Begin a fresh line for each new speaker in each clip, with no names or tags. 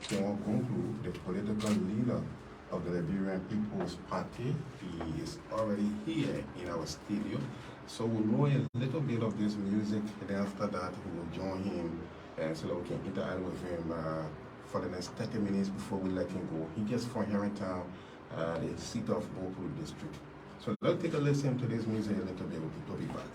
Tiawan Gongloe, the political leader of the Liberian People's Party. He is already here in our studio. So we'll know a little bit of this music, and after that we will join him so that we can interact with him for the next 30 minutes before we let him go. He gets from here in town, the seat of Bopolu district. So let's take a listen to this music a little bit. We'll be back.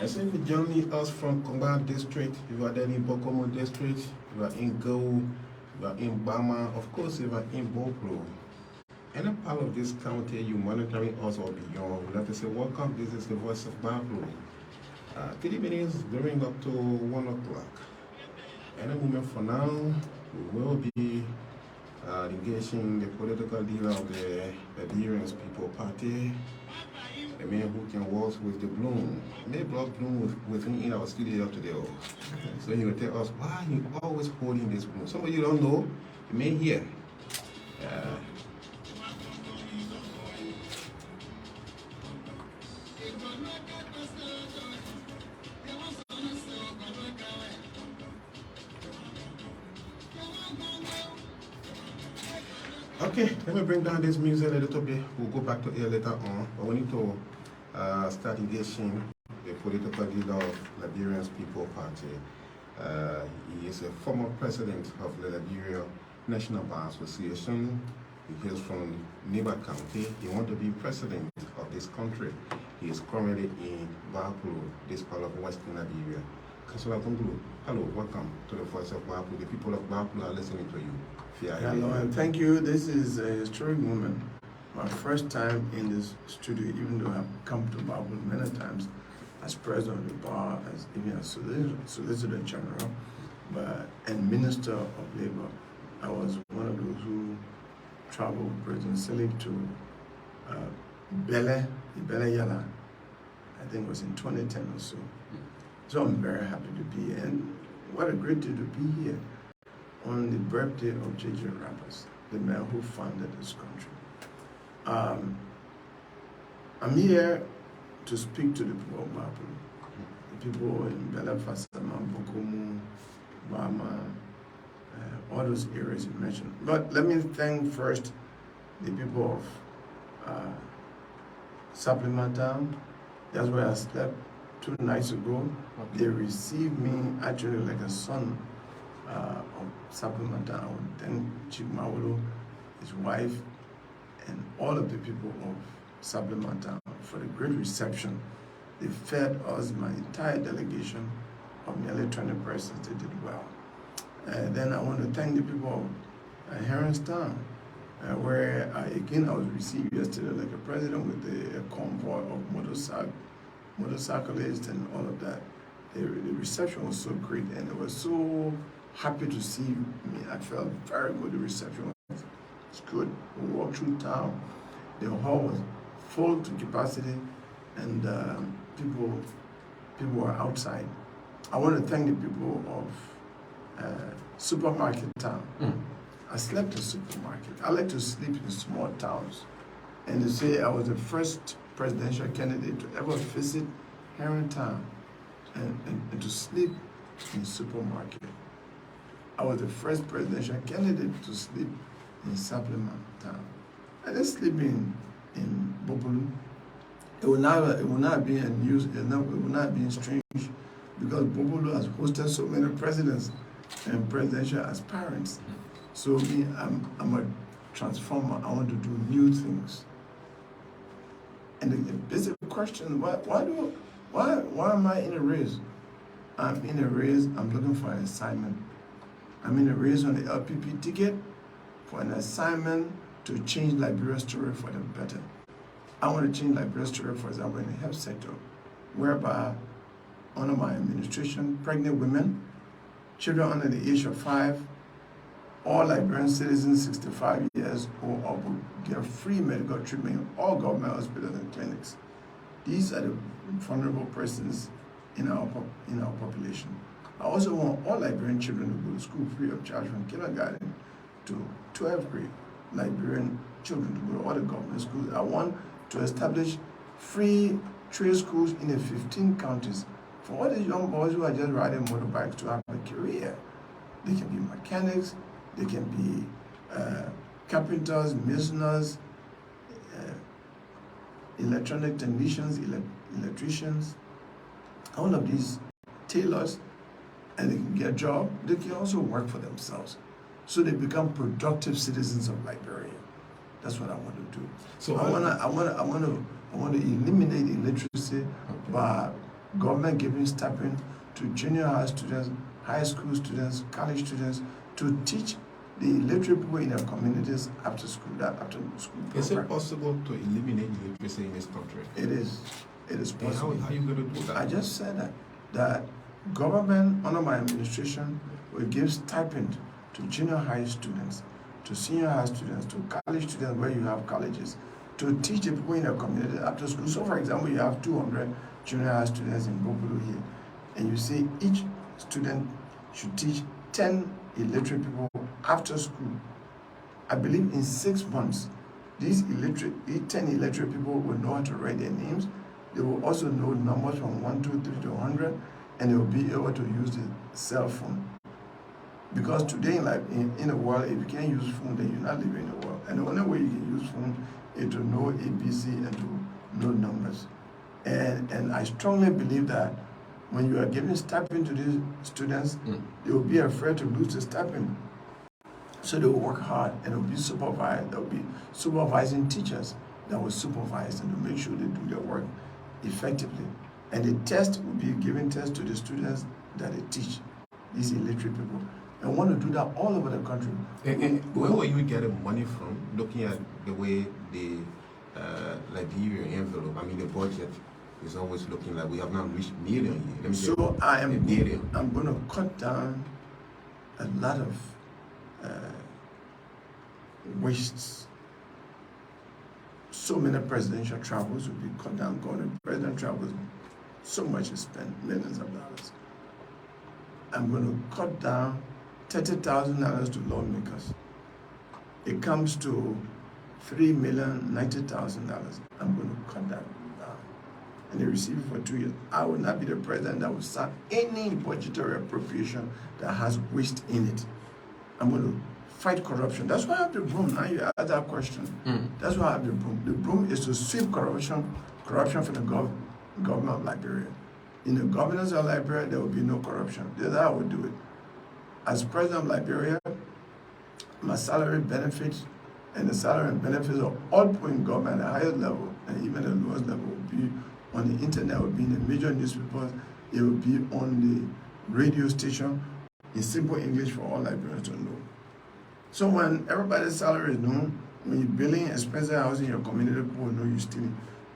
And so if you're joining us from Cllr district, you are then in Bopolu district, you are in Go, you are in Bama, of course you are in Bopolu. Any part of this county you monitoring us or beyond, we'd like to say welcome, this is the voice of Gbarpolu. 30 minutes during up to 1 o'clock. Any moment from now, we will be engaging the political leader of the Liberian People's Party, the man who can walk with the bloom. And they brought bloom with me in our studio today. So he will tell us why he always holding this bloom. Some of you don't know, you may hear. Okay, let me bring down this music a little bit. We'll go back to it later on. But we need to start engaging the political leader of Liberian People's Party. He is a former president of the Liberia National Bar Association. He is from Neighbor County. He wants to be president of this country. He is currently in Bopolu, this part of Western Liberia. Councillor Gongloe, hello, welcome to the voice of Bopolu. The people of Bopolu are listening to you.
Hello, and thank you. This is a historic moment. My first time in this studio, even though I've come to Bopolu many times as president of the bar, as even as Solicitor General, and Minister of Labor. I was one of those who traveled with President Selig to Bele Yala. I think it was in 2010 or so. So I'm very happy to be here. And what a great day to be here on the birthday of J.J. Rappers, the man who founded this country. I'm here to speak to the people of Bopolu, the people in Bele Fasama, Bokomu, Bama, all those areas you mentioned. But let me thank first the people of Supplemental. That's where I slept 2 nights ago. They received me actually like a son of Supplemental, then Chief Mawolo, his wife, and all of the people of Supplemental for the great reception. They fed us, my entire delegation of nearly 20 persons. They did well. Then I want to thank the people of Herringstown, where again I was received yesterday like a president with a convoy of motorcyclists and all of that. The reception was so great, and they were so happy to see me. I felt very good. The reception was good. We walked through town. The hall was full to capacity, and people were outside. I want to thank the people of Supermarket Town. I slept in supermarket. I like to sleep in small towns. And to say I was the first presidential candidate to ever visit Herringtown and to sleep in supermarket. I was the first presidential candidate to sleep in Supplement Town. I didn't sleep in Bopolu. It will not be a news. It will not be strange because Bopolu has hosted so many presidents and presidential aspirants. So me, I'm a transformer. I want to do new things. And the basic question: why am I in a race? I'm in a race. I'm looking for an assignment. I'm in a race on the LPP ticket for an assignment to change Liberia's story for the better. I want to change Liberia's story, for example, in the health sector, whereby under my administration, pregnant women, children under the age of 5, all Liberian citizens 65 years or up will get free medical treatment in all government hospitals and clinics. These are the vulnerable persons in our population. I also want all Liberian children to go to school free of charge from kindergarten to 12th grade. Liberian children to go to all the government schools. I want to establish free trade schools in the 15 counties for all these young boys who are just riding motorbikes to have a career. They can be mechanics, they can be carpenters, masoners, electronic technicians, electricians, all of these tailors, and they can get a job. They can also work for themselves, so they become productive citizens of Liberia. That's what I want to do. So I want to eliminate illiteracy by government giving stipend to junior high students, high school students, college students to teach the illiterate people in their communities after school, that after school program.
Is it possible to eliminate illiteracy in this country?
It is. It is possible.
How are you going to do that?
I just said that government under my administration will give stipend to junior high students, to senior high students, to college students where you have colleges, to teach the people in the community after school. So, for example, you have 200 junior high students in Bopolu here, and you say each student should teach 10 illiterate people after school. I believe in 6 months, these 10 illiterate people will know how to write their names. They will also know numbers from 1, 2, 3 to 100, and they will be able to use the cell phone. Because today, in the world, if you can't use phone, then you're not living in the world. And the only way you can use phone is to know ABC and to know numbers. And I strongly believe that when you are giving stipend to these students, they will be afraid to lose the stipend. So they will work hard, and they will be supervised. There will be supervising teachers that will supervise them to make sure they do their work effectively. And the test will be giving tests to the students that they teach, these illiterate people. And want to do that all over the country.
And where were you getting money from, looking at the way the Liberian envelope, the budget is always looking like we have now reached million here.
So I'm going to cut down a lot of wastes. So many presidential travels will be cut down. Going to president travels, so much is spent, millions of dollars. I'm going to cut down $30,000 to lawmakers. It comes to $3,090,000. I'm going to cut that down. And they receive it for 2 years. I will not be the president that will start any budgetary appropriation that has waste in it. I'm going to fight corruption. That's why I have the broom. Now you ask that question. That's why I have the broom. The broom is to sweep corruption from the government of Liberia. In the governance of Liberia, there will be no corruption. That's how I would do it. As president of Liberia, my salary benefits and the salary and benefits of all people in government at the highest level and even the lowest level will be on the internet, will be in the major newspapers, it will be on the radio station in simple English for all Liberians to know. So when everybody's salary is known, when you're building expensive housing in your community, people will know you're stealing.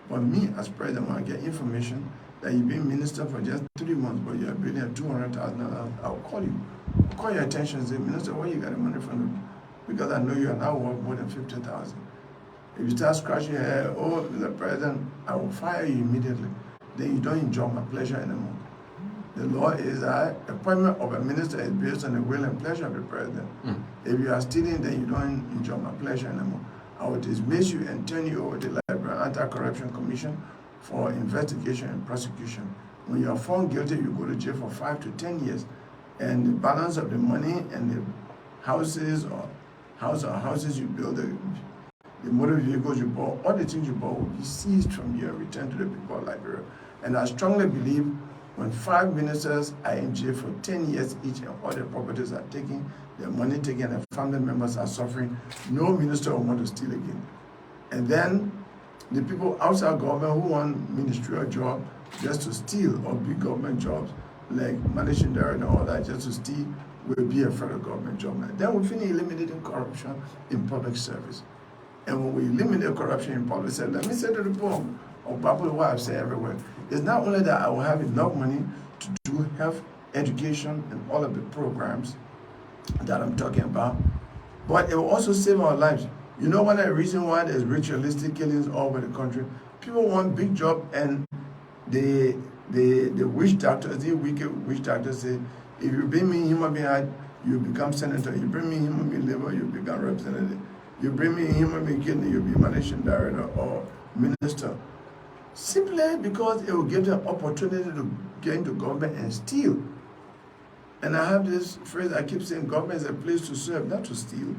But me as president, when I get information that you've been minister for just 3 months, but you're building at $200,000, I'll call you. I'll call your attention and say, Minister, where you got the money from? Because I know you are now worth more than 50,000. If you start scratching your head, oh, Mr. President, I will fire you immediately. Then you don't enjoy my pleasure anymore. The law is that appointment of a minister is based on the will and pleasure of the president. If you are stealing, then you don't enjoy my pleasure anymore. I will dismiss you and turn you over to the Liberian Anti-Corruption Commission for investigation and prosecution. When you are found guilty, you go to jail for 5 to 10 years. And the balance of the money and the houses or houses you build, the motor vehicles you bought, all the things you bought will be seized from you and returned to the people of Liberia. And I strongly believe when 5 ministers are in jail for 10 years each and all their properties are taken, their money taken, and family members are suffering, no minister will want to steal again. And then the people outside government who want ministerial job just to steal or big government jobs, like managing director and all that, just to steal, will be afraid of government job. Then we finish eliminating corruption in public service. And when we eliminate corruption in public service, let me say to the people of Gbarpolu what I've said everywhere, it's not only that I will have enough money to do health, education, and all of the programs that I'm talking about. But it will also save our lives. You know one of the reasons why there's ritualistic killings all over the country? People want big job, and the witch doctors, the wicked witch doctors say, if you bring me human being heart, you become senator. You bring me human being liver, you become representative. You bring me human being kidney, you'll be managing director or minister. Simply because it will give them opportunity to get into government and steal. And I have this phrase I keep saying, government is a place to serve, not to steal.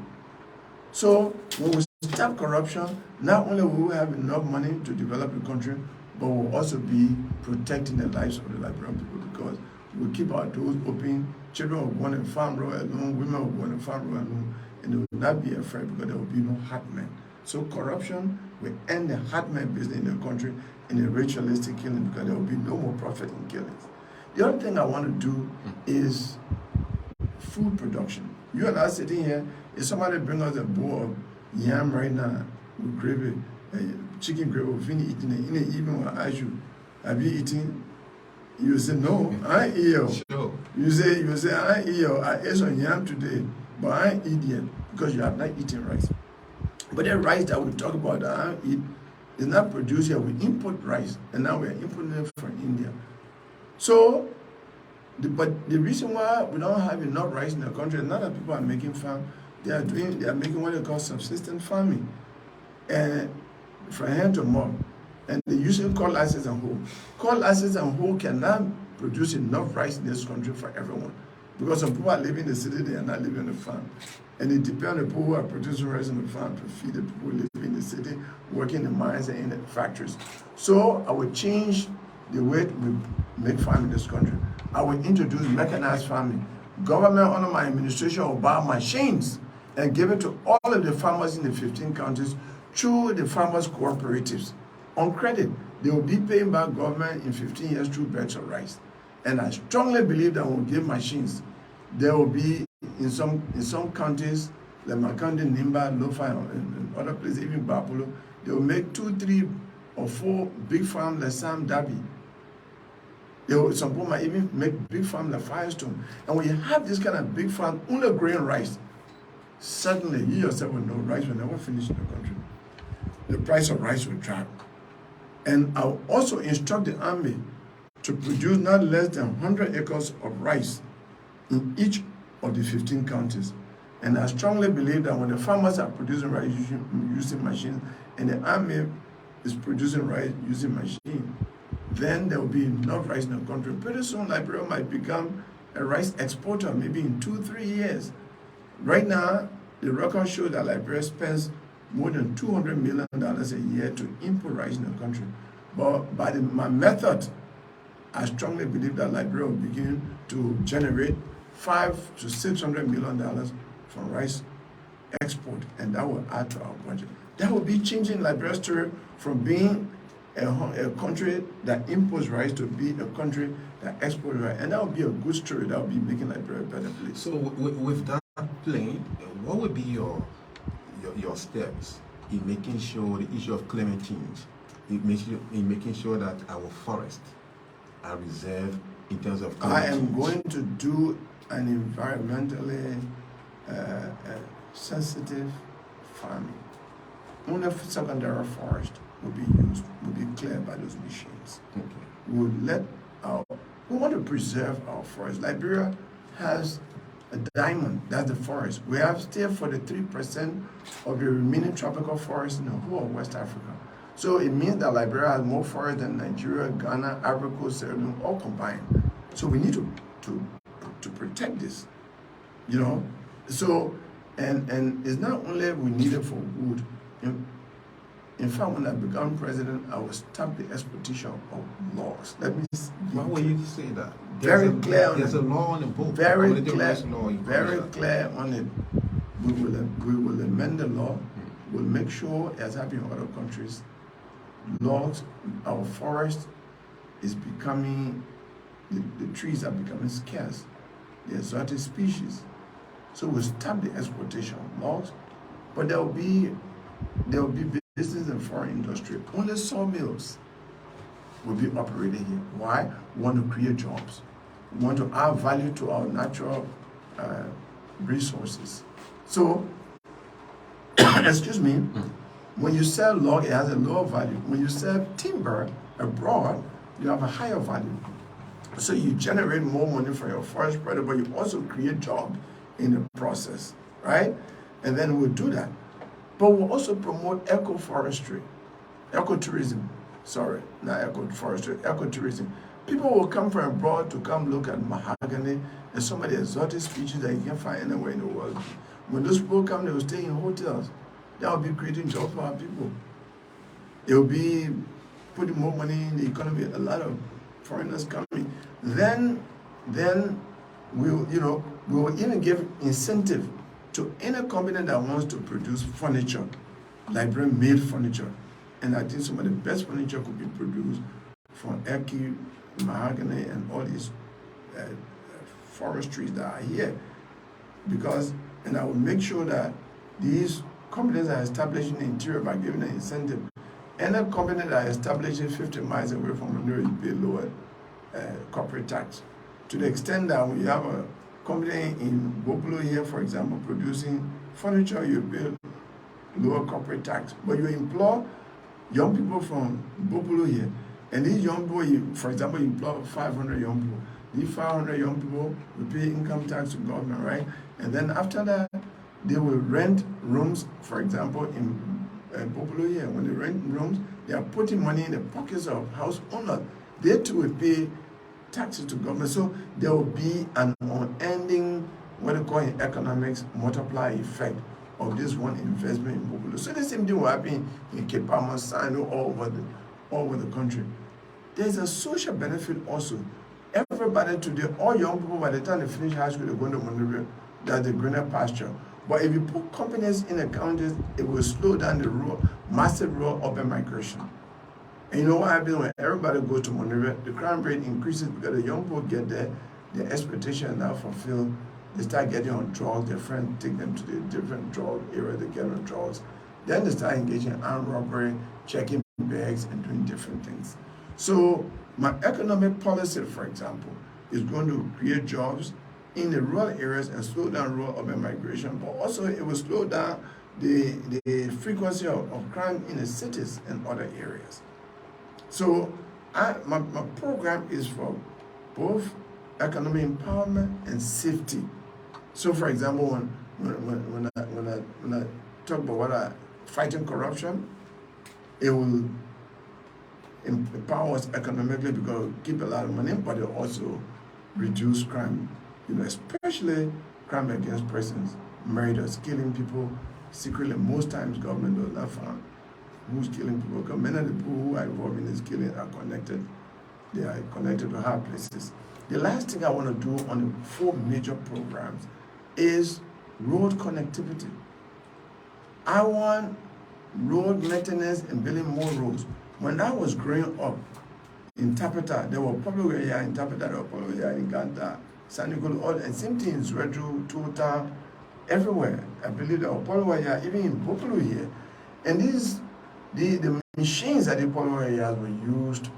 So when we stop corruption, not only will we have enough money to develop the country, but we'll also be protecting the lives of the Liberian people, because we'll keep our doors open. Children will go on the farm road alone, women will go on the farm road alone, and they will not be afraid because there will be no hardmen. So corruption will end the hardmen business in the country and the ritualistic killing, because there will be no more profit in killings. The other thing I want to do is food production. You and I sitting here, if somebody bring us a bowl of yam right now with gravy, chicken gravy, we finish eating it, in the evening when I ask you, have you eaten? You say, no, I ain't eat. Sure. You say, I ain't eat. I ate some yam today, but I ain't eat yet, because you have not eaten rice. But the rice that we talk about that I don't eat is not produced here. We import rice, and now we're importing it from India. So, but the reason why we don't have enough rice in the country is not that people are making farm. They are making what they call subsistence farming, and from hand to mouth. And they're using coal assets and hoe. Coal assets and hoe cannot produce enough rice in this country for everyone, because some people are living in the city, they are not living on the farm. And it depends on the people who are producing rice on the farm to feed the people who live in the city, working in the mines and in the factories. So I will change the way we make farming in this country. I will introduce mechanized farming. Government under my administration will buy machines and give it to all of the farmers in the 15 counties through the farmers cooperatives. On credit, they will be paying back government in 15 years through bags of rice. And I strongly believe that when we give machines, there will be in some counties, like my county, Nimba, Lofa, and other places, even Gbarpolu, they will make 2, 3, or 4 big farms like Sam Dhabi. Some people might even make big farms like Firestone. And when you have this kind of big farm, only growing rice, suddenly you yourself will know rice will never finish in the country. The price of rice will drop. And I'll also instruct the army to produce not less than 100 acres of rice in each of the 15 counties. And I strongly believe that when the farmers are producing rice using machines, and the army is producing rice using machines, then there will be enough rice in the country. Pretty soon, Liberia might become a rice exporter, maybe in 2-3 years. Right now, the record shows that Liberia spends more than $200 million a year to import rice in the country. But by my method, I strongly believe that Liberia will begin to generate $500 to $600 million from rice export, and that will add to our budget. That will be changing Liberia's story from being a country that imports rice to be a country that exports rice, and that will be a good story. That will be making Liberia a better place.
So with that plan, what would be your steps in making sure the issue of climate change, in making sure that our forests are reserved in terms of climate change?
I am going to do an environmentally sensitive farming. Only secondary forest will be cleared by those machines. Okay. We want to preserve our forest. Liberia has a diamond, that's the forest. We have still 43% of the remaining tropical forest in the whole of West Africa. So it means that Liberia has more forest than Nigeria, Ghana, Ivory Coast, Sierra Leone, all combined. So we need to protect this, you know. So and it's not only we need it for wood. In fact, when I become president, I will stop the exploitation of logs. Let me.
Why would you say that?
Very clear.
There's a law on the book.
Very clear on it. We will amend the law. We'll make sure, as happened in other countries, logs, our forest is becoming, the trees are becoming scarce. The exotic species. So we'll stop the exploitation of logs, but there will be business and foreign industry. Only sawmills will be operating here. Why? We want to create jobs. We want to add value to our natural resources. So, excuse me, when you sell log, it has a lower value. When you sell timber abroad, you have a higher value. So you generate more money for your forest product, but you also create jobs in the process, right? And then we'll do that. But we'll also promote ecoforestry, ecotourism. Sorry, not ecoforestry, ecotourism. People will come from abroad to come look at mahogany and some of the exotic species that you can't find anywhere in the world. When those people come, they will stay in hotels. That will be creating jobs for our people. It will be putting more money in the economy. A lot of foreigners coming. Then we'll, we will even give incentive to any company that wants to produce furniture, Liberian-made furniture. And I think some of the best furniture could be produced from Eki, mahogany, and all these forestries that are here. And I will make sure that these companies are establishing the interior by giving an incentive. Any company that is establishing 50 miles away from Monroe, you pay lower corporate tax. To the extent that we have a company in Bopolu here, for example, producing furniture, you pay lower corporate tax. But you employ young people from Bopolu here, and these young people, for example, you employ 500 young people. These 500 young people will pay income tax to government, right? And then after that, they will rent rooms, for example, in Bopolu here. When they rent rooms, they are putting money in the pockets of house owners. They too will pay taxes to government. So there will be an unending, what they call in economics, multiply effect of this one investment in Bopolu. So the same thing will happen in Cape Palmas, Sino, all over the country. There's a social benefit also. Everybody today, all young people, by the time they finish high school, they're going to Monrovia. That's the greener pasture. But if you put companies in the counties, it will slow down the massive rural urban migration. And you know what happens when everybody goes to Monrovia? The crime rate increases because the young people get there, their expectations are fulfilled. They start getting on drugs, their friends take them to the different drug areas, they get on drugs. Then they start engaging in armed robbery, checking bags, and doing different things. So my economic policy, for example, is going to create jobs in the rural areas and slow down rural urban migration, but also it will slow down the frequency of crime in the cities and other areas. So my program is for both economic empowerment and safety. So for example, when I talk about fighting corruption, it will empower us economically because it will keep a lot of money, but it will also reduce crime, especially crime against persons, murders, killing people secretly. Most times government does not find who's killing people, because many of the people who are involved in this killing are connected. They are connected to high places. The last thing I want to do on the 4 major programs is road connectivity. I want road maintenance and building more roads. When I was growing up in Tapeta, there were public areas in Tapeta, there were public areas in Ganta, San Nicolas, all, and same thing in Zredru, Tuta, everywhere. I believe there were public areas, even in Bopolu here. And the machines at the public areas were used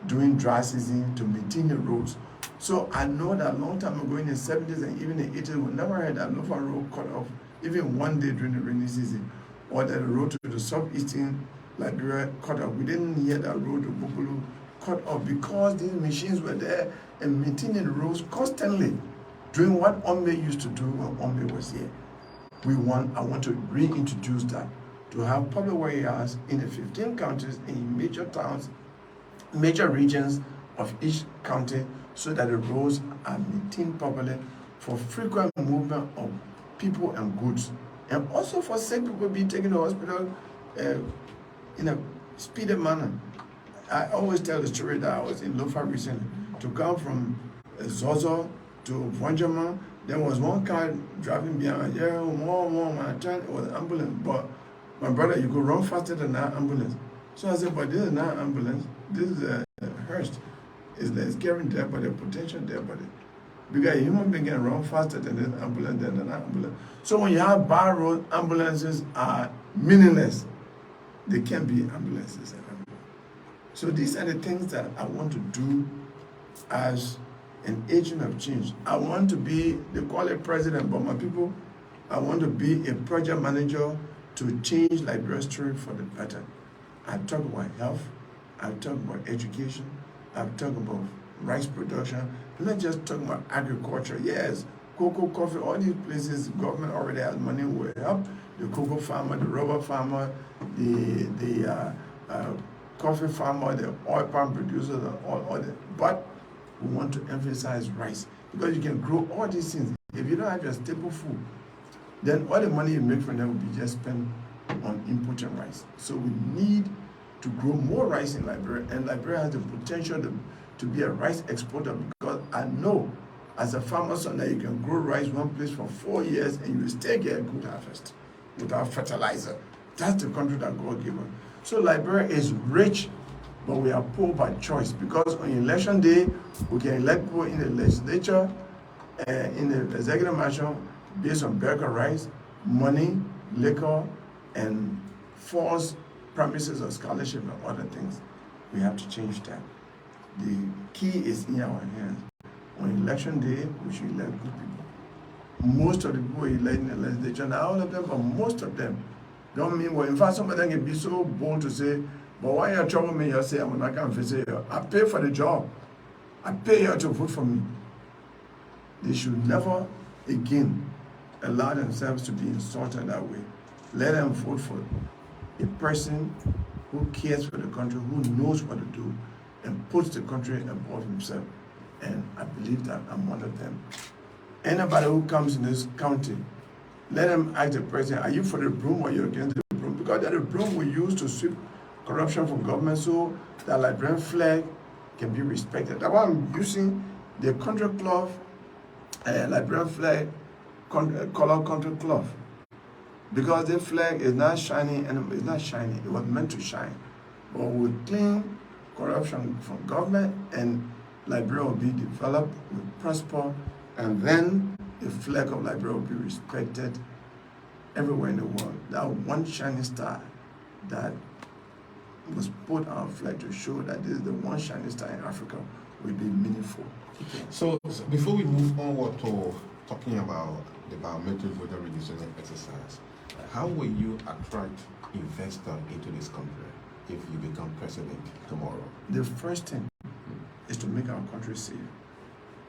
during dry season to maintain the roads. So I know that a long time ago in the 70s and even the 80s, we never had that Lofa road cut off, even one day during the rainy season, or that the road to the southeastern Liberia cut off. We didn't hear that road to Bopolu cut off because these machines were there and maintaining the roads constantly, doing what Ombe used to do when Ombe was here. I want to reintroduce that, to have public areas in the 15 counties, in major towns, major regions of each county, so that the roads are maintained properly for frequent movement of people and goods, and also for sick people being taken to hospital in a speedy manner. I always tell the story that I was in Lofa recently. To come from Zozo to Vonjama, there was one car driving behind, my turn, it was an ambulance, but my brother, you could run faster than that ambulance. So I said, but this is not an ambulance, this is a hearse. It's carrying dead body, potential dead body. Because a human being can run faster than this ambulance, than an ambulance. So when you have bad road, ambulances are meaningless. They can't be ambulances anymore. So these are the things that I want to do as an agent of change. I want to be, they call it president, but my people, I want to be a project manager to change Liberia's story for the better. I talk about health, I talk about education, I talk about rice production. I'm not just talking about agriculture. Yes, cocoa, coffee, all these places, government already has money will help. The cocoa farmer, the rubber farmer, the coffee farmer, the oil palm producers, and all that. But we want to emphasize rice because you can grow all these things. If you don't have your staple food, then all the money you make from them will be just spent on importing rice. So we need to grow more rice in Liberia, and Liberia has the potential to be a rice exporter, because I know as a farmer son that you can grow rice one place for 4 years and you will still get a good harvest without fertilizer. That's the country that God gave us. So Liberia is rich, but we are poor by choice, because on election day we can elect people in the legislature, in the executive mansion, based on bag of rice, money, liquor, and false promises of scholarship and other things. We have to change that. The key is in our hands. On election day, we should elect good people. Most of the people elect in the legislature, not all of them, but most of them don't mean well. In fact, some of them can be so bold to say, but why you trouble me? You say, I'm not going to say, I pay for the job. I pay you to vote for me. They should never again allow themselves to be insulted that way. Let them vote for a person who cares for the country, who knows what to do, and puts the country above himself. And I believe that I'm one of them. Anybody who comes in this county, let them ask the president, are you for the broom or you're against the broom? Because that the broom we use to sweep corruption from government, so that Liberian flag can be respected. That's why I'm using the country cloth, Liberian flag, color country cloth. Because the flag is not shiny, and it's not shiny, it was meant to shine. But we clean corruption from government, and Liberia will be developed, will prosper, and then the flag of Liberia will be respected everywhere in the world. That one shining star that was put on our flag to show that this is the one shining star in Africa will be meaningful.
So before we move onward to talking about the biometric voter registration exercise, how will you attract investors into this country if you become president tomorrow?
The first thing is to make our country safe.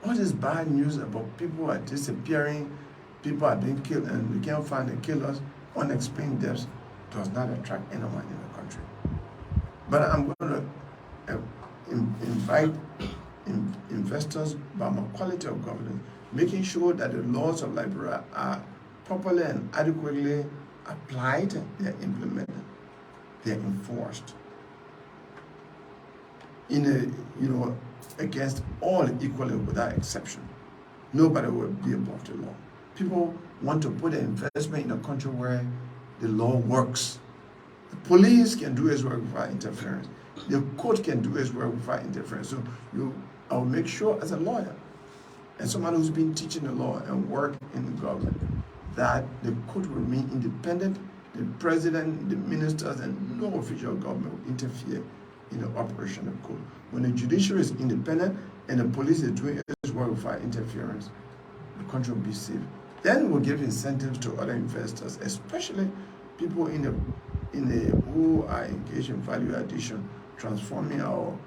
All this bad news about people are disappearing, people are being killed, and we can't find the killers, unexplained deaths, does not attract anyone in the country. But I'm going to invite investors by my quality of governance, making sure that the laws of Liberia are properly and adequately applied, they're implemented, they're enforced. Against all equally without exception. Nobody will be above the law. People want to put an investment in a country where the law works. The police can do its work without interference. The court can do its work without interference. So I will make sure as a lawyer and somebody who's been teaching the law and work in the government that the court will remain independent, the president, the ministers, and no official government will interfere in the operation of court. When the judiciary is independent and the police is doing its work without interference, the country will be safe. Then we'll give incentives to other investors, especially people who are engaged in value addition, transforming our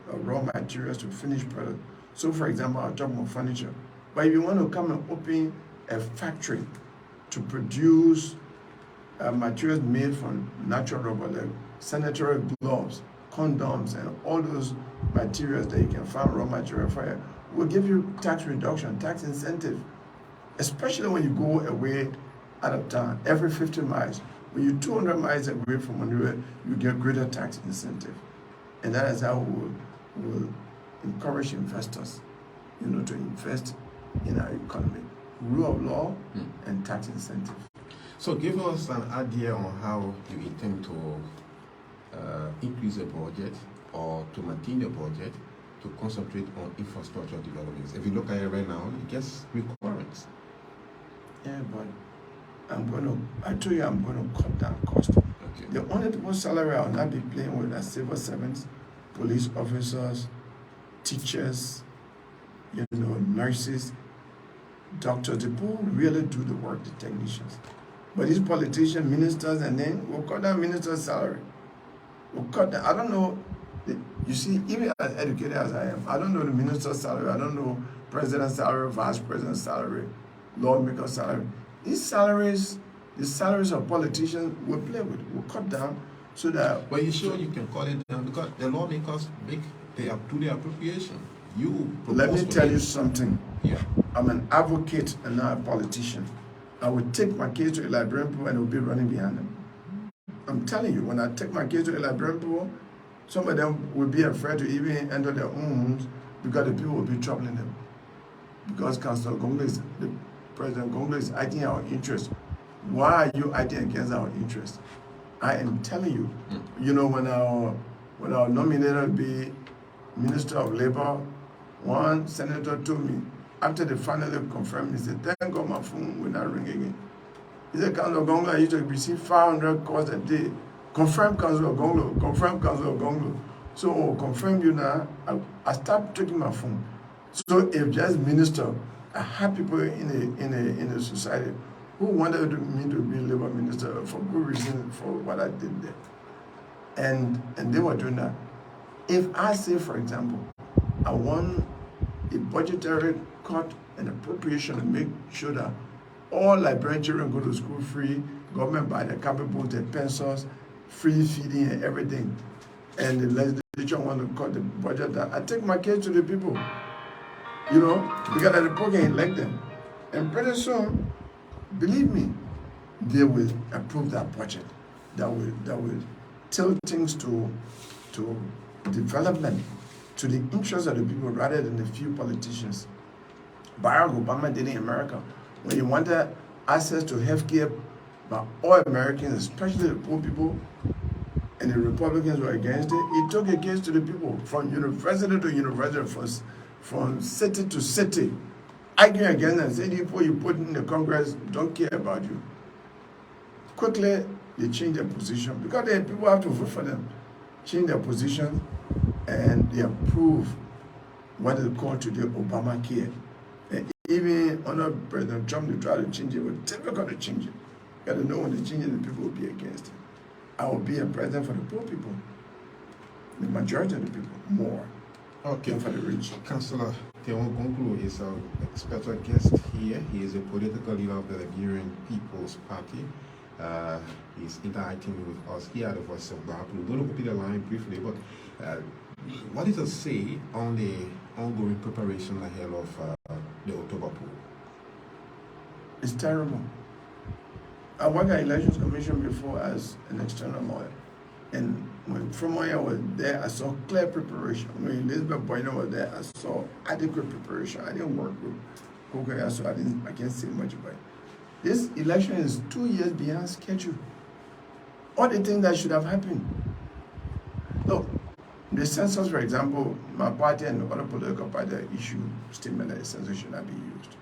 raw materials to finished product. So, for example, I'll talk about furniture. But if you want to come and open a factory to produce materials made from natural rubber, like sanitary gloves, condoms, and all those materials that you can find raw material for, we'll give you tax reduction, tax incentive, especially when you go away out of town every 50 miles. When you're 200 miles away from anywhere, you get greater tax incentive. And that is how we'll encourage investors, to invest in our economy. Rule of law and tax incentive.
So give us an idea on how you intend to increase the budget or to maintain the budget to concentrate on infrastructure developments. If you look at it right now, it gets requirements.
Yeah, but I told you I'm going to cut down cost.
Okay.
The only people's salary I will not be playing with are civil servants, police officers, teachers, nurses, doctors, the people who really do the work, the technicians. But these politicians, ministers, and then we'll cut down ministers' salary. We'll cut down, I don't know, you see, even as educated as I am, I don't know the minister's salary, I don't know president's salary, vice president's salary, lawmaker's salary. These salaries, the salaries of politicians, we'll play with, we'll cut down so that...
But you sure you can cut it down? Because the lawmakers do the appropriation.
Let me tell you something.
Yeah.
I'm an advocate and not a politician. I would take my case to a librarian pool and will be running behind them. I'm telling you, when I take my case to a librarian pool, some of them will be afraid to even enter their own homes because the people will be troubling them. Because the President Gongloe is acting our interest. Why are you acting against our interest? I am telling you, when our nominator will be Minister of Labor, one senator told me, after they finally confirmed, he said, thank God my phone will not ring again. He said, Councillor Gongloe, I used to receive 500 calls a day. Confirm Councillor Gongloe, confirm Councillor Gongloe. So, confirm you now, I stopped taking my phone. So, if just minister, I have people in a society who wanted me to be labor minister for good reason for what I did there. And they were doing that. If I say, for example, I want a budgetary cut and appropriation to make sure that all Liberian children go to school free, government buy their copy books, their pencils, free feeding and everything, and the legislature want to cut the budget down, I take my case to the people, because the people can elect them. And pretty soon, believe me, they will approve that budget that will tilt things to development, to the interests of the people rather than the few politicians. Barack Obama did in America. When he wanted access to health care by all Americans, especially the poor people, and the Republicans were against it, he took a case to the people from university to university, from city to city, arguing against them, saying the people you put in the Congress don't care about you. Quickly, they changed their position because the people have to vote for them. Change their position, and they approve what is called today Obamacare. And even under President Trump, they try to change it. It was difficult to change it. You got to know when they change it, the people will be against it. I will be a president for the poor people, the majority of the people, more than for the rich.
Councillor Tiawan Gongloe is our special guest here. He is a political leader of the Liberian People's Party. He's interacting with us here at the Voice of Gbarpolu. We're going to open the line briefly, but what is to say on the ongoing preparation ahead of the October poll?
It's terrible. I worked at Elections Commission before as an external lawyer. And when Fromoya was there, I saw clear preparation. When Elizabeth Boyner was there, I saw adequate preparation. I didn't work with Kokoya, so I can't say much about it. This election is 2 years behind schedule. All the things that should have happened. Look, the census, for example, my party and other political parties issue statement that the census should not be used.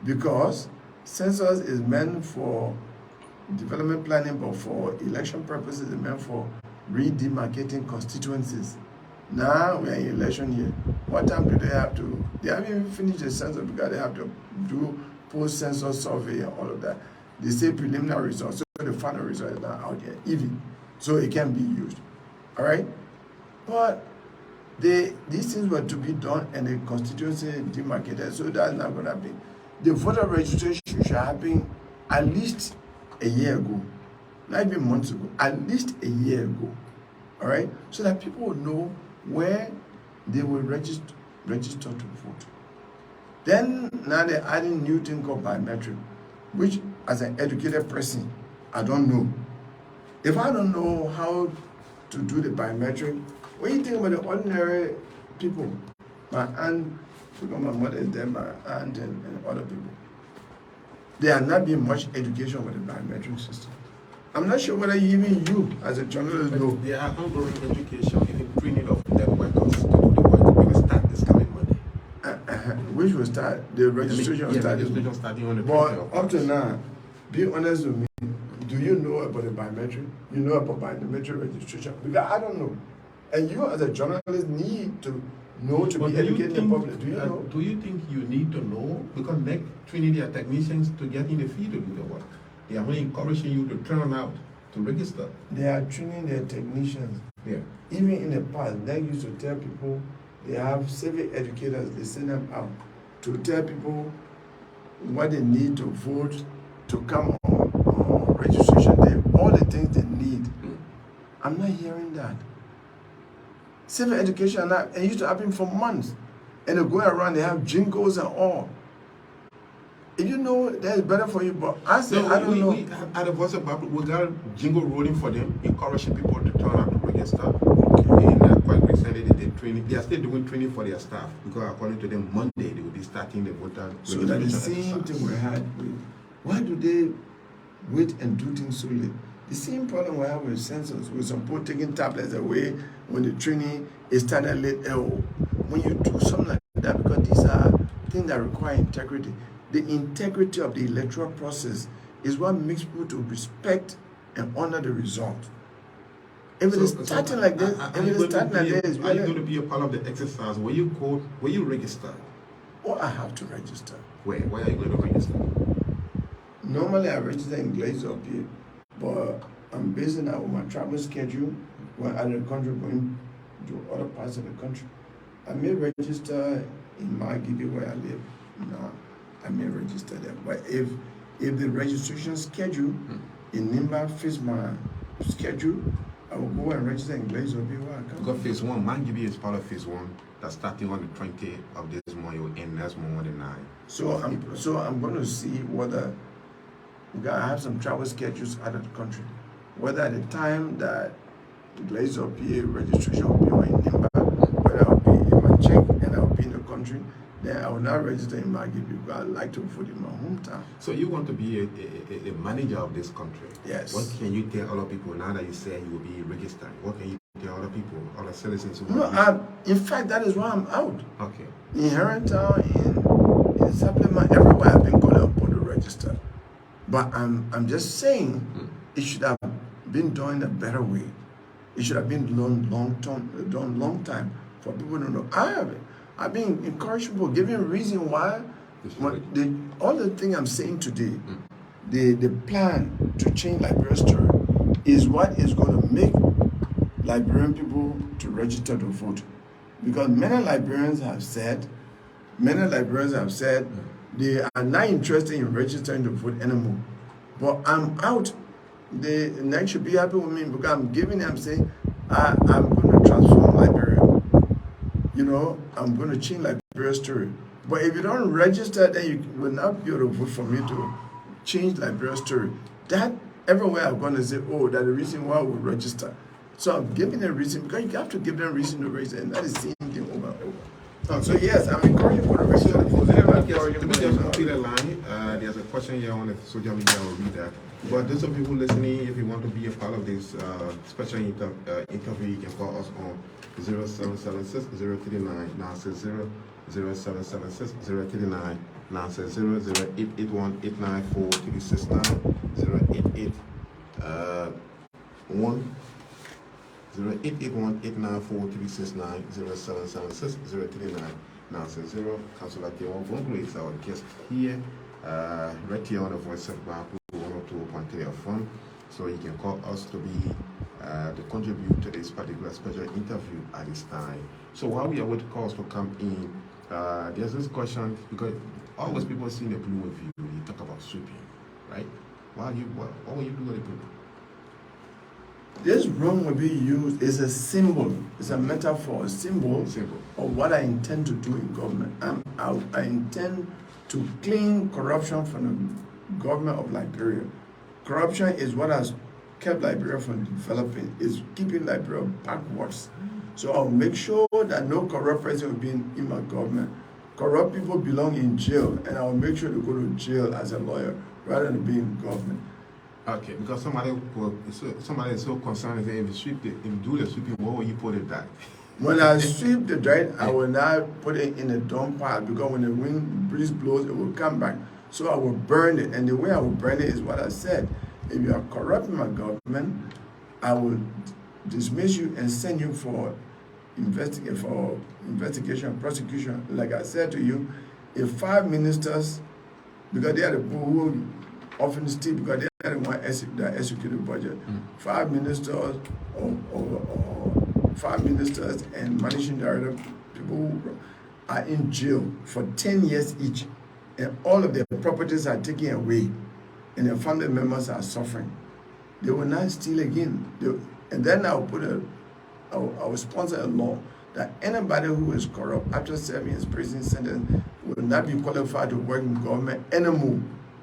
Because census is meant for development planning, but for election purposes, it's meant for redemarcating constituencies. Now we're in election year. What time do they have to? They haven't even finished the census because they have to do post-census survey and all of that. They say preliminary results, so the final result is not out yet, even. So it can be used. All right? But these things were to be done and the constituency demarcated, so that's not going to happen. The voter registration should happen at least a year ago, not even months ago, at least a year ago. All right? So that people will know where they will register to vote. Then now they're adding new thing called biometric, which as an educated person, I don't know. If I don't know how to do the biometric, when you think about the ordinary people, my aunt, because my mother is there, my aunt and other people, there are not being much education with the biometric system. I'm not sure whether even you, as a journalist, know.
There are ongoing education, even printing of dead workers to do the work. We will start this coming Monday.
Which will start, the registration will start.
Registration starting on the
But up to now, be honest with me, do you know about the biometric? You know about biometric registration? Because I don't know. And you as a journalist need to know to be educating the public. Do you know?
Do you think you need to know? Because next training their technicians to get in the field to do the work. They are only encouraging you to turn out to register.
They are training their technicians.
Yeah.
Even in the past, they used to tell people they have civic educators, they send them out to tell people what they need to vote, to come on registration day, all the things they need. I'm not hearing that. Civic education, it used to happen for months. And they go around, they have jingles and all. If you know that is better for you, but I say, I don't know.
At the Voice of Bopolu, we got a jingle rolling for them, encouraging people to turn out to register. And quite recently, they did training. They are still doing training for their staff because according to them, Monday they will be starting the voter
registration. So that the same thing we had with, why do they wait and do things so late? The same problem we have with census, with some people taking tablets away when the training is started late. When you do something like that, because these are things that require integrity. The integrity of the electoral process is what makes people to respect and honor the result. If it is starting like this,
are you going to be a part of the exercise? Will you register?
Oh, I have to register.
Where are you going to register?
Normally, I register in Gbarpolu, but I'm basing out on my travel schedule when out of the country, going to other parts of the country. I may register in my Gibi where I live. No, I may register there. But if the registration schedule in Nimba fits my schedule, I will go and register in Gbarpolu where I come.
Because phase 1, Mangibi is part of phase 1 that's starting on the 20th of this month, it will end next month on the 9th.
So I'm going to see whether I have some travel schedules out of the country. Whether at the time that Gbarpolu registration will be on in Nimba, whether I'll be in my check and I'll be in the country, then I will not register in Mangibi because I like to vote in my hometown.
So you want to be a manager of this country?
Yes.
What can you tell other people now that you say you will be registered? What can you tell other people, other citizens who
in fact, that is why I'm out.
Okay.
In Herringtown, in Supplement, everywhere I've been called up to register. But I'm just saying it should have been done a better way. It should have been done long time for people to know. I've been encouraging people, giving reason why. All the thing I'm saying today, the plan to change Liberia's story is what is going to make Liberian people to register to vote. Because many Liberians have said they are not interested in registering to vote anymore. But I'm out. They should be happy with me because I'm saying I'm going to transform Liberia. You know, I'm going to change Liberia's story. But if you don't register, then you will not be able to vote for me to change Liberia's story. That everywhere I'm going to say, oh, that's the reason why we register. So I'm giving them a reason because you have to give them a reason to register, and that is the same thing over and over. So yes, I'm encouraging for the register.
Let me just complete a line. There's a question here on the social media. I will read that. But those of you listening, if you want to be a part of this special interview, you can call us on 0776-039-960, 0776-039-960, 0881-894-369, 0881-894-369, 0776-039-960. Councillor Tiawan Gongloe is our guest here, right here on the Voice of Bopolu 102.3 FM. So you can call us to be to contribute to this particular special interview at this time. So while we are waiting for calls to come in, there's this question because always people see the blue with you. You talk about sweeping, right? What will you do with the blue?
This room will be used as a symbol, it's a metaphor, a symbol of what I intend to do in government. I intend to clean corruption from the government of Liberia. Corruption is what has kept Liberia from developing, is keeping Liberia backwards. So I'll make sure that no corrupt person will be in my government. Corrupt people belong in jail, and I'll make sure they go to jail as a lawyer rather than being in government.
Okay, because somebody is so concerned that if you do the sweeping, where will you put it back?
When I sweep the dirt, I will not put it in a dump pile because when the wind breeze blows, it will come back. So I will burn it, and the way I will burn it is what I said. If you are corrupting my government, I will dismiss you and send you for investigation, prosecution. Like I said to you, if 5 ministers, because they are the people who often steal, because they are the one that execute the budget. 5 ministers or 5 ministers and managing director, people who are in jail for 10 years each, and all of their properties are taken away, and their family members are suffering. They will not steal again. And then I will sponsor a law that anybody who is corrupt after serving his prison sentence will not be qualified to work in government anymore.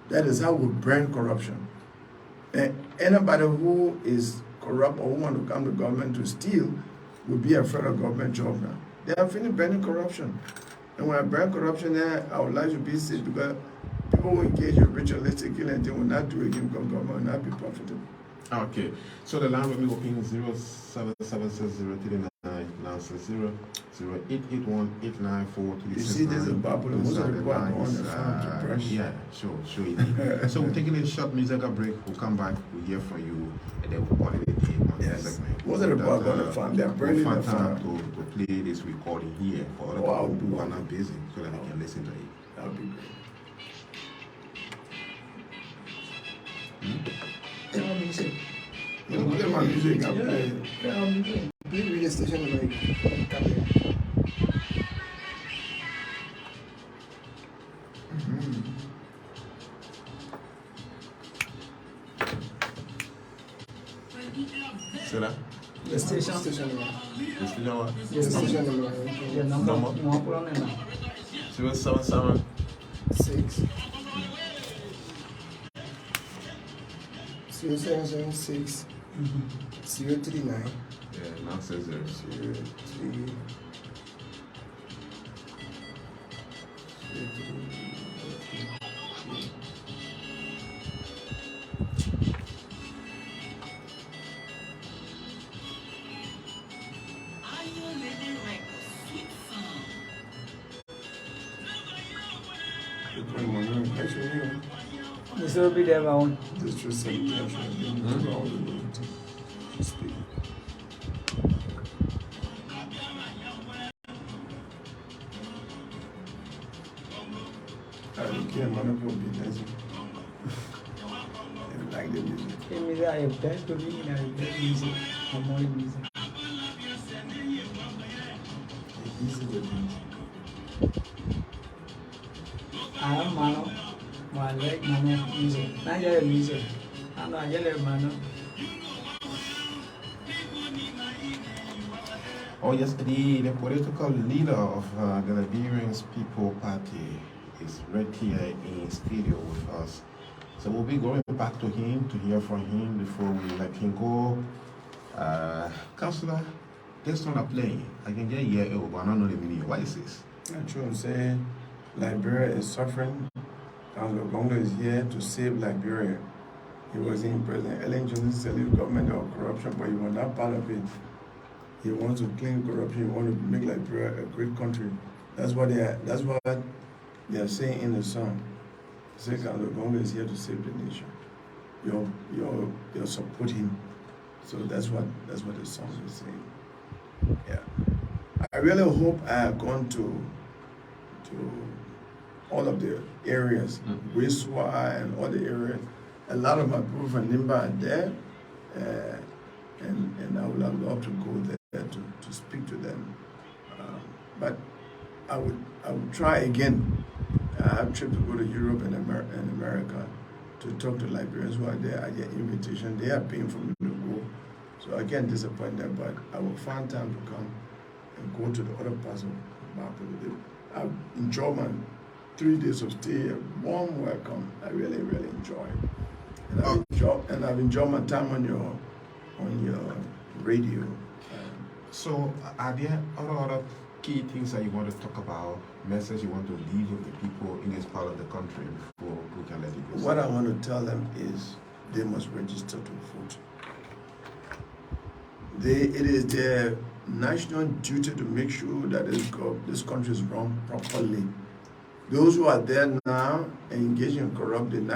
That is how we burn corruption. And anybody who is corrupt or who want to come to government to steal will be afraid of government job now. They are finished burning corruption. And when I burn corruption, our lives will be safe, because people who engage in ritualistic killing, they will not do it again, because government will not be profitable.
Okay, so the line will be open 0776039 088818943.
You see, there's a Bopolu. Most of the people are on the phone to brush.
Yeah, sure. So we're taking a short musical break. We'll come back, we'll hear from you, and then we'll call it a day on this segment.
Most of the people are on the phone. They're burning the phone.
To play this recording here for other people who are not busy, so that they can listen to it.
That would be great.
Music.
You know, play my music and play.
Play radio station like Cllr.
Say that?
The station.
The station what?
The station number. The number.
Number?
No, put on the number.
077
6 0776 039
Yeah, now says 0.
03 This will be there around.
This was some tension. Speak. I don't care, man. It will be nice. I like the music.
Hey, me, I have best to be in a best music. I'm more music.
This is the beat.
I am Mano. I like Mano music. I get music. I know I get Mano.
Oh yes, the political leader of the Liberian People Party is right here in studio with us. So we'll be going back to him to hear from him before we let him go. Councillor, this one I play. I can get here, but I don't know the meaning. What is this?
I'm trying to say Liberia is suffering. Tiawan Gongloe is here to save Liberia. He was in President Ellen Johnson's government of corruption, but he was not part of it. He wants to clean corruption. He wants to make Liberia a great country. That's what they are saying in the song. Say Tiawan Gongloe is here to save the nation. You support him. So that's what the song is saying. Yeah. I really hope I have gone to all of the areas, Wiswa and all the areas. A lot of my people from Nimba are there, and I would have loved to go there to speak to them. But I would try again. I have a trip to go to Europe and America to talk to Liberians who are there. I get invitation. They are paying for me to go. So I can't disappoint them, but I will find time to come and go to the other parts of Bopolu. I've enjoyed my 3 days of stay, a warm welcome. I really, really enjoy it. And I've enjoyed my time on your radio.
So are there other key things that you want to talk about, message you want to leave with the people in this part of the country before we can let you go?
What I want to tell them is they must register to vote. It is their national duty to make sure that this country is run properly. Those who are there now engaging in corruption,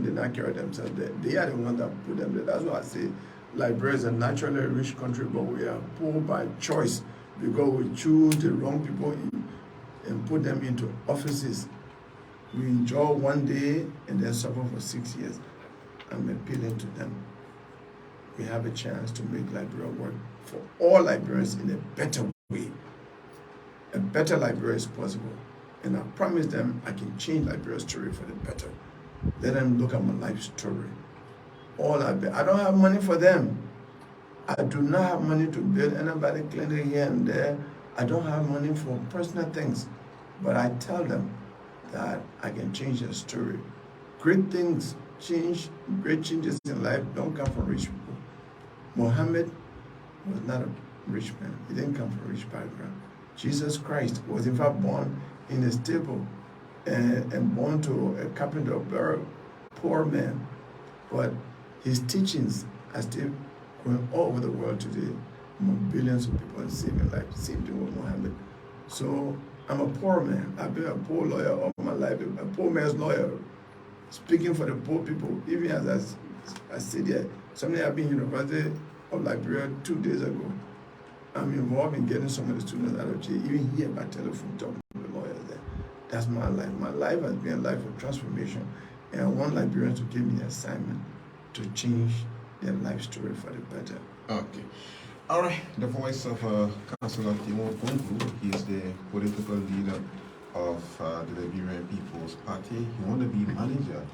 they not carry themselves there. They are the ones that put them there. That's why I say Liberia is a naturally rich country, but we are poor by choice because we choose the wrong people and put them into offices. We enjoy one day and then suffer for 6 years. I'm appealing to them. We have a chance to make Liberia work for all Liberians in a better way. A better Liberia is possible. And I promise them I can change Liberia's story for the better. Let them look at my life story. I don't have money for them. I do not have money to build anybody clinic here and there. I don't have money for personal things. But I tell them that I can change their story. Great things great changes in life don't come from rich people. Muhammad was not a rich man. He didn't come from a rich background. Jesus Christ was in fact born in a stable and born to a carpenter, a poor man. But his teachings are still going all over the world today, among billions of people and saving lives. Same thing with Muhammad. So I'm a poor man. I've been a poor lawyer all my life, a poor man's lawyer, speaking for the poor people. Even as I said here, something I've been University of Liberia 2 days ago. I'm involved in getting some of the students out of jail, even here by telephone, talking to the lawyers there. That's my life. My life has been a life of transformation, and I want Liberians to give me the assignment to change their life story for the better.
Okay. All right. The voice of Councillor Tiawan Gongloe. He is the political leader of the Liberian People's Party. He wants to be manager